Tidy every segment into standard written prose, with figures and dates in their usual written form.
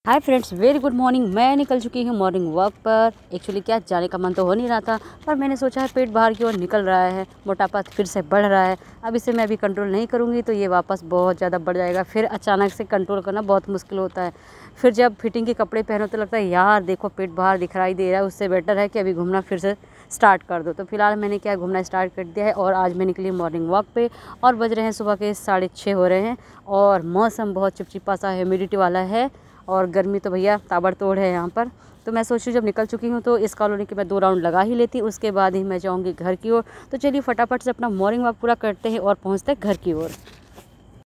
Hi friends, very good morning. मैं निकल चुकी हूँ मॉर्निंग वॉक पर। एक्चुअली क्या जाने का मन तो हो नहीं रहा था, पर मैंने सोचा है पेट बाहर की ओर निकल रहा है, मोटापा फिर से बढ़ रहा है। अब इसे मैं अभी कंट्रोल नहीं करूँगी तो ये वापस बहुत ज़्यादा बढ़ जाएगा। फिर अचानक से कंट्रोल करना बहुत मुश्किल होता है। फिर जब फिटिंग के कपड़े पहनो तो लगता है यार देखो पेट बाहर दिखाई दे रहा है, उससे बेटर है कि अभी घूमना फिर से स्टार्ट कर दो। तो फिलहाल मैंने क्या घूमना स्टार्ट कर दिया है और आज मैं निकली मॉर्निंग वॉक पे और बज रहे हैं सुबह के 6:30 हो रहे हैं और मौसम बहुत चिपचिपा सा ह्यूमिडिटी वाला है और गर्मी तो भैया ताबड़तोड़ है यहाँ पर। तो मैं सोच रही हूँ जब निकल चुकी हूँ तो इस कॉलोनी के मैं 2 राउंड लगा ही लेती, उसके बाद ही मैं जाऊँगी घर की ओर। तो चलिए फटाफट से अपना मॉर्निंग वॉक पूरा करते हैं और पहुँचते हैं घर की ओर।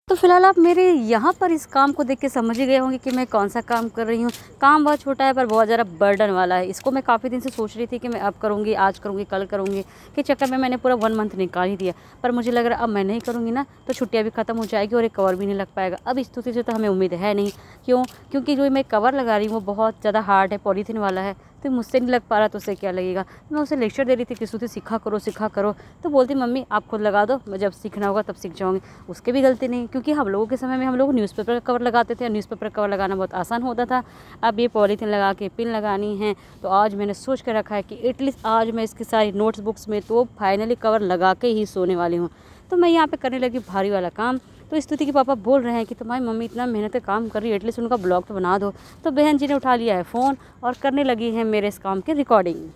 तो फिलहाल आप मेरे यहाँ पर इस काम को देख के समझ ही गए होंगे कि मैं कौन सा काम कर रही हूँ। काम बहुत छोटा है पर बहुत ज़्यादा बर्डन वाला है। इसको मैं काफ़ी दिन से सोच रही थी कि मैं अब करूँगी, आज करूँगी, कल करूँगी के चक्कर में मैंने पूरा 1 मंथ निकाल ही दिया। पर मुझे लग रहा है अब मैं नहीं करूँगी ना तो छुट्टियाँ भी ख़त्म हो जाएगी और एक कवर भी नहीं लग पाएगा। अब इस स्थिति से तो हमें उम्मीद है नहीं। क्यों? क्योंकि जो मैं कवर लगा रही हूँ वो बहुत ज़्यादा हार्ड है, पॉलीथीन वाला है। तो मुझसे नहीं लग पा रहा तो उससे क्या लगेगा। मैं उसे लेक्चर दे रही थी कि स्तुति सीखा करो। तो बोलती मम्मी आप खुद लगा दो, मैं जब सीखना होगा तब सीख जाऊँगी। उसके भी गलती नहीं, क्योंकि हम लोगों के समय में हम लोग न्यूज़पेपर का कवर लगाते थे। न्यूज़पेपर कवर लगाना बहुत आसान होता था। अब ये पॉलीथीन लगा के पिन लगानी है। तो आज मैंने सोच कर रखा है कि एटलीस्ट आज मैं इसकी सारी नोट्स बुक्स में तो फाइनली कवर लगा के ही सोने वाली हूँ। तो मैं यहाँ पे करने लगी भारी वाला काम। तो स्तुति के पापा बोल रहे हैं कि तुम्हारी मम्मी इतना मेहनत से काम कर रही है, एटलीस्ट उनका ब्लॉग तो बना दो। तो बहन जी ने उठा लिया है फ़ोन और करने लगी है मेरे इस काम की रिकॉर्डिंग।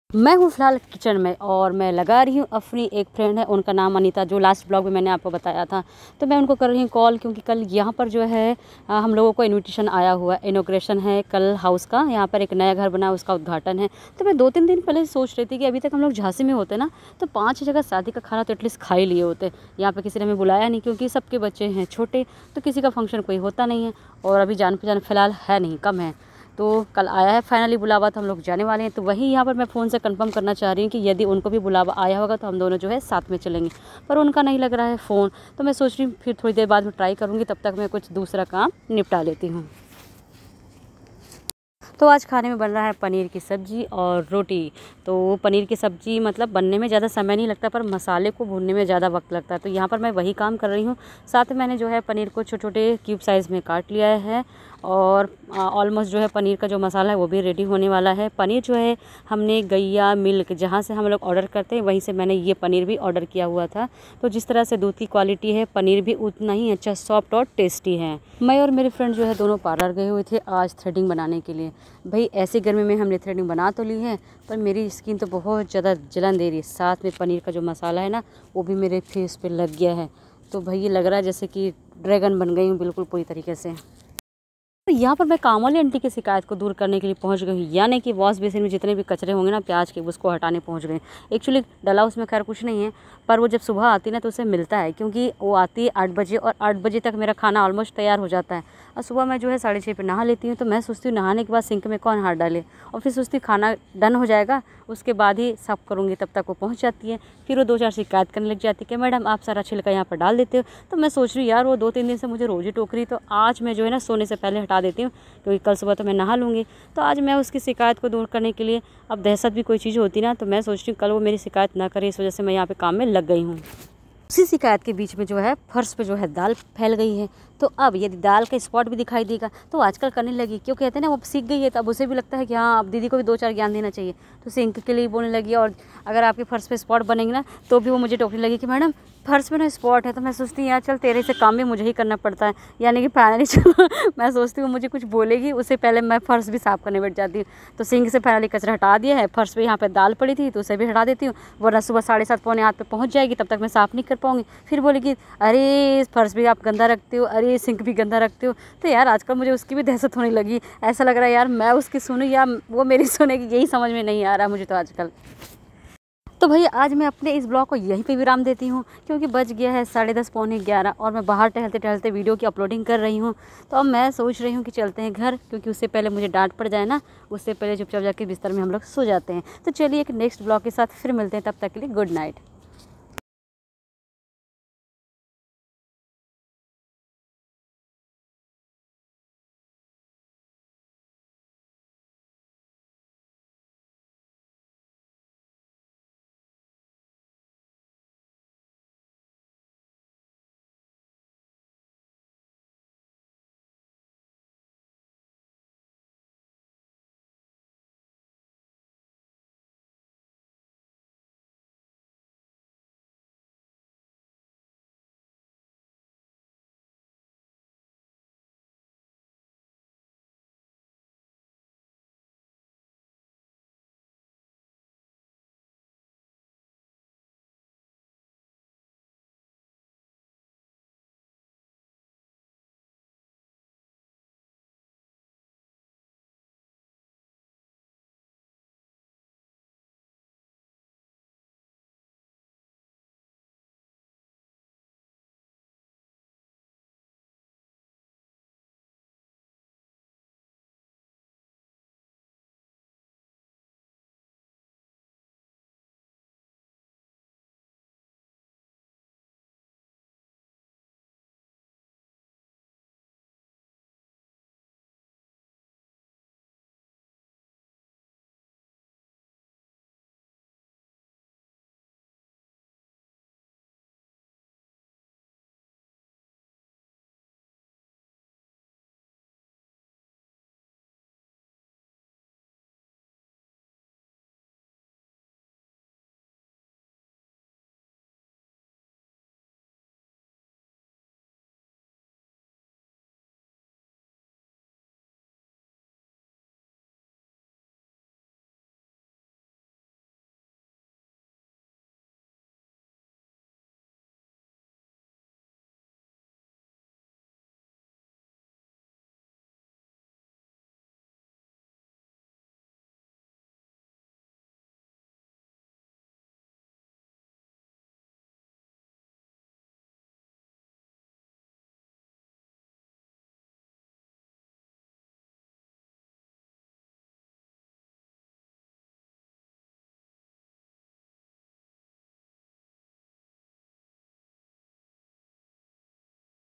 मैं हूँ फ़िलहाल किचन में और मैं लगा रही हूँ अपनी एक फ्रेंड है, उनका नाम अनीता, जो लास्ट ब्लॉग में मैंने आपको बताया था। तो मैं उनको कर रही हूँ कॉल, क्योंकि कल यहाँ पर जो है हम लोगों को इनविटेशन आया हुआ है। इनॉग्रेशन है कल हाउस का, यहाँ पर एक नया घर बना उसका उद्घाटन है। तो मैं 2-3 दिन पहले सोच रही थी कि अभी तक हम लोग झांसी में होते ना तो 5 जगह शादी का खाना तो एटलीस्ट खा ही लिए होते। यहाँ पर किसी ने हमें बुलाया नहीं, क्योंकि सबके बच्चे हैं छोटे, तो किसी का फंक्शन कोई होता नहीं है और अभी जान पहचान फ़िलहाल है नहीं, कम है। तो कल आया है फाइनली बुलावा, तो हम लोग जाने वाले हैं। तो वही यहाँ पर मैं फ़ोन से कंफर्म करना चाह रही हूँ कि यदि उनको भी बुलावा आया होगा तो हम दोनों जो है साथ में चलेंगे। पर उनका नहीं लग रहा है फ़ोन, तो मैं सोच रही हूँ फिर थोड़ी देर बाद में ट्राई करूँगी, तब तक मैं कुछ दूसरा काम निपटा लेती हूँ। तो आज खाने में बन रहा है पनीर की सब्ज़ी और रोटी। तो पनीर की सब्ज़ी मतलब बनने में ज़्यादा समय नहीं लगता, पर मसाले को भूनने में ज़्यादा वक्त लगता है। तो यहाँ पर मैं वही काम कर रही हूँ। साथ में मैंने जो है पनीर को छोटे छोटे क्यूब साइज़ में काट लिया है और ऑलमोस्ट जो है पनीर का जो मसाला है वो भी रेडी होने वाला है। पनीर जो है हमने गैया मिल्क, जहाँ से हम लोग ऑर्डर करते हैं वहीं से मैंने ये पनीर भी ऑर्डर किया हुआ था। तो जिस तरह से दूध की क्वालिटी है, पनीर भी उतना ही अच्छा सॉफ्ट और टेस्टी है। मैं और मेरी फ्रेंड जो है दोनों पार्लर गए हुए थे आज थ्रेडिंग बनाने के लिए। भाई ऐसी गर्मी में हमने थ्रेडिंग बना तो ली है, पर मेरी स्किन तो बहुत ज़्यादा जलन दे रही है। साथ में पनीर का जो मसाला है ना वो भी मेरे फेस पे लग गया है। तो भाई ये लग रहा है जैसे कि ड्रैगन बन गई हूँ बिल्कुल पूरी तरीके से। तो यहाँ पर मैं काम वाली आंटी की शिकायत को दूर करने के लिए पहुँच गई हूँ, यानी कि वॉश बेसिन में जितने भी कचरे होंगे ना प्याज के, उसको हटाने पहुँच गए। एक्चुअली डला उसमें खैर कुछ नहीं है, पर वो जब सुबह आती ना तो उसे मिलता है, क्योंकि वो आती है 8 बजे और 8 बजे तक मेरा खाना ऑलमोस्ट तैयार हो जाता है। और सुबह मैं जो है 6:30 पे नहा लेती हूँ। तो मैं सोचती हूँ नहाने के बाद सिंक में कौन हाथ डाले, और फिर सोचती हूँ खाना डन हो जाएगा उसके बाद ही साफ़ करूँगी, तब तक वो पहुँच जाती है। फिर वो 2-4 शिकायत करने लग जाती है कि मैडम आप सारा छिलका यहाँ पर डाल देते हो। तो मैं सोच रही हूँ यार वो 2-3 दिन से मुझे रोज़ ही टोक रही, तो आज मैं जो है ना सोने से पहले हटा देती हूँ, क्योंकि कल सुबह तो मैं नहा लूँगी। तो आज मैं उसकी शिकायत को दूर करने के लिए, अब दहशत भी कोई चीज़ होती ना, तो मैं सोच रही हूँ कल वो मेरी शिकायत ना करे, इस वजह से मैं यहाँ पे काम में लग गई हूँ। उसी शिकायत के बीच में जो है फर्श पे जो है दाल फैल गई है। तो अब यदि दाल का स्पॉट भी दिखाई देगा तो आजकल करने लगी, क्यों कहते हैं ना वो सीख गई है, तो अब उसे भी लगता है कि हाँ अब दीदी को भी 2-4 ज्ञान देना चाहिए। तो सिंक के लिए बोलने लगी, और अगर आपके फर्श पे स्पॉट बनेंगे ना तो भी वो मुझे टोकने लगी कि मैडम फर्श पे ना स्पॉट है। तो मैं सोचती हूँ यार चल तेरे से काम भी मुझे ही करना पड़ता है, यानी कि फाइनली चलो मैं सोचती हूँ मुझे कुछ बोलेगी उससे पहले मैं फ़र्श भी साफ़ करने बैठ जाती हूँ। तो सिंक से फाइनली कचरा हटा दिया है, फर्श पे यहाँ पे दाल पड़ी थी तो उसे भी हटा देती हूँ, वरना सुबह 7:30 पौने 8 पे पहुँच जाएगी, तब तक मैं साफ़ नहीं कर पाऊँगी। फिर बोलेगी अरे फर्श भी आप गंदा रखते हो, अरे सिंक भी गंदा रखते हो। तो यार आजकल मुझे उसकी भी दहशत होने लगी। ऐसा लग रहा है यार मैं उसकी सुनूँ या वो मेरी सुनेगी, यही समझ में नहीं आ रहा मुझे तो आजकल। तो भैया आज मैं अपने इस ब्लॉग को यहीं पे विराम देती हूँ, क्योंकि बज गया है 10:30 पौने 11 और मैं बाहर टहलते टहलते वीडियो की अपलोडिंग कर रही हूँ। तो अब मैं सोच रही हूँ कि चलते हैं घर, क्योंकि उससे पहले मुझे डांट पड़ जाए ना, उससे पहले चुपचाप जाके बिस्तर में हम लोग सो जाते हैं। तो चलिए एक नेक्स्ट ब्लॉग के साथ फिर मिलते हैं, तब तक के लिए गुड नाइट।